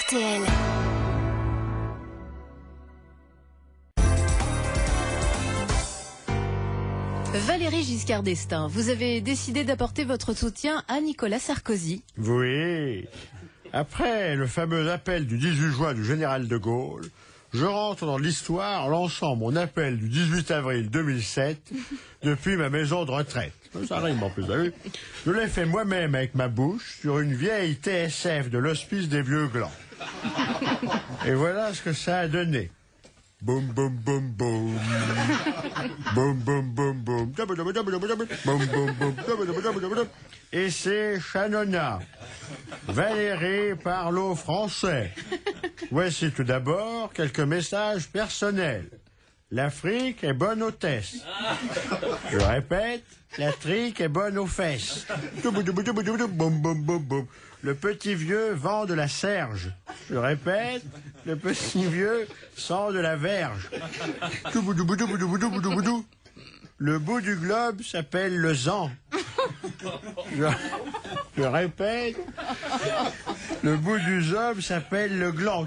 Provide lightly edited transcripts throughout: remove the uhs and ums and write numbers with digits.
RTL. Valéry Giscard d'Estaing, vous avez décidé d'apporter votre soutien à Nicolas Sarkozy. Oui. Après le fameux appel du 18 juin du général de Gaulle, je rentre dans l'histoire en lançant mon appel du 18 avril 2007 depuis ma maison de retraite. Ça rime en plus, vous avez vu. Je l'ai fait moi-même avec ma bouche sur une vieille TSF de l'hospice des Vieux Glands. Et voilà ce que ça a donné. Boum, boum, boum, boum. Boum, boum, boum, boum. Boum, boum, boum. Et c'est Chanona. Valéry parle au français. Voici tout d'abord quelques messages personnels. L'Afrique est bonne hôtesse. Je répète, l'Afrique est bonne aux fesses. Le petit vieux vend de la serge. Je répète, le petit vieux sent de la verge. Le bout du globe s'appelle le Zan. Je répète, le bout du zob s'appelle le gland.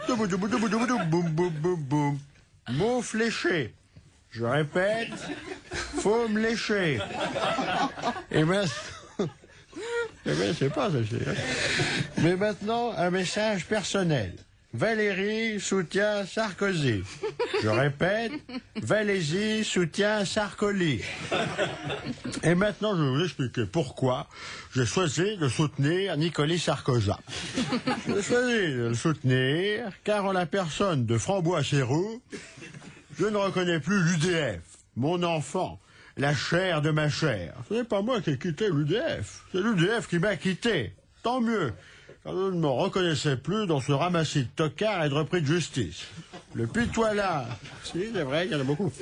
Mot fléché. Je répète, faut me lécher. Et maintenant, c'est pas ça. Mais maintenant, un message personnel. Valéry soutient Sarkozy. Je répète, Valéry soutient Sarkozy. Et maintenant, je vais vous expliquer pourquoi j'ai choisi de soutenir Nicolas Sarkozy. J'ai choisi de le soutenir car en la personne de Framboise-Serroux, je ne reconnais plus l'UDF, mon enfant, la chair de ma chair. Ce n'est pas moi qui ai quitté l'UDF, c'est l'UDF qui m'a quitté. Tant mieux. Car je ne me reconnaissais plus dans ce ramassis de tocards et de repris de justice. Le pitoyable, si, c'est vrai, il y en a beaucoup.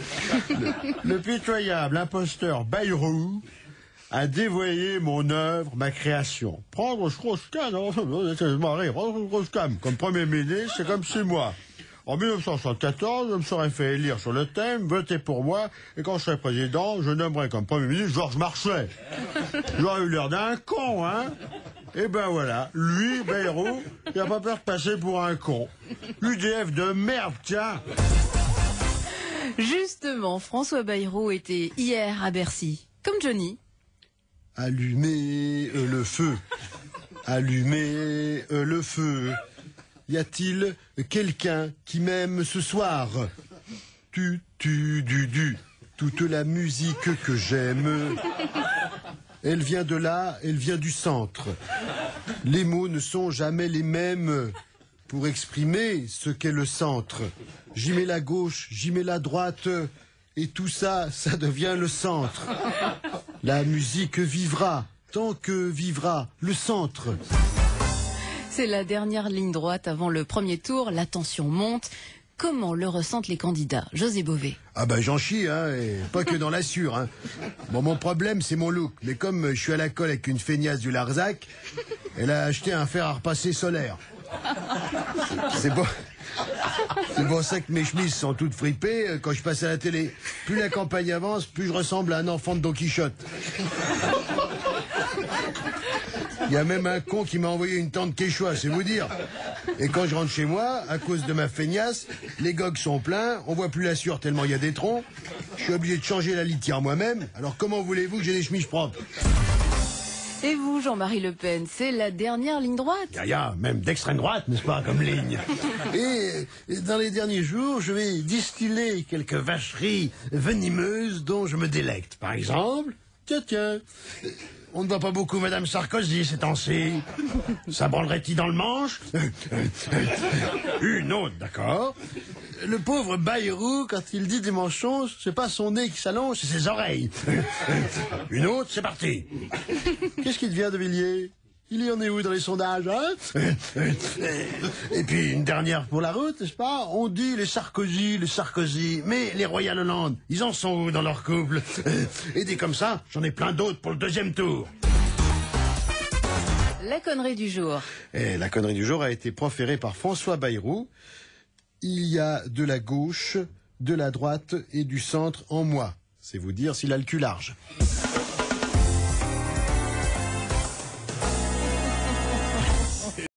Le pitoyable imposteur Bayrou a dévoyé mon œuvre, ma création. Prendre Strauss-Kahn, comme Premier ministre, c'est comme 6 mois. En 1974, je me serais fait élire sur le thème « Votez pour moi » et quand je serai président, je nommerai comme Premier ministre Georges Marchais. J'aurais eu l'air d'un con, hein. Et ben voilà, lui, Bayrou, il n'a pas peur de passer pour un con. L'UDF de merde, tiens. Justement, François Bayrou était hier à Bercy, comme Johnny. Allumez le feu. Allumez le feu. Y a-t-il quelqu'un qui m'aime ce soir? Du. Toute la musique que j'aime, elle vient de là, elle vient du centre. Les mots ne sont jamais les mêmes pour exprimer ce qu'est le centre. J'y mets la gauche, j'y mets la droite, et tout ça, ça devient le centre. La musique vivra, tant que vivra le centre. C'est la dernière ligne droite avant le premier tour, la tension monte. Comment le ressentent les candidats? José Bové. Ah ben j'en chie, hein, et pas que dans la sûre, hein. Bon, mon problème c'est mon look, mais comme je suis à la colle avec une feignasse du Larzac, elle a acheté un fer à repasser solaire. C'est bon. C'est pour ça que mes chemises sont toutes fripées quand je passe à la télé. Plus la campagne avance, plus je ressemble à un enfant de Don Quichotte. Il y a même un con qui m'a envoyé une tente quechua, c'est vous dire. Et quand je rentre chez moi, à cause de ma feignasse, les gogues sont pleins, on voit plus la sueur tellement il y a des troncs. Je suis obligé de changer la litière moi-même. Alors comment voulez-vous que j'ai des chemises propres? Et vous, Jean-Marie Le Pen, c'est la dernière ligne droite? Même d'extrême droite, n'est-ce pas, comme ligne. Et dans les derniers jours, je vais distiller quelques vacheries venimeuses dont je me délecte. Par exemple, tiens, on ne voit pas beaucoup Madame Sarkozy ces temps-ci. Ça branlerait-il dans le manche? Une autre, d'accord. Le pauvre Bayrou, quand il dit des manchons, c'est pas son nez qui s'allonge, c'est ses oreilles. Une autre, c'est parti. Qu'est-ce qui devient de Villiers? Il y en est où dans les sondages, hein? Et puis une dernière pour la route, n'est-ce pas? On dit les Sarkozy, mais les Royal Hollande, ils en sont où dans leur couple? Et dit comme ça, j'en ai plein d'autres pour le deuxième tour. La connerie du jour. Et la connerie du jour a été proférée par François Bayrou. Il y a de la gauche, de la droite et du centre en moi. C'est vous dire s'il a le cul large.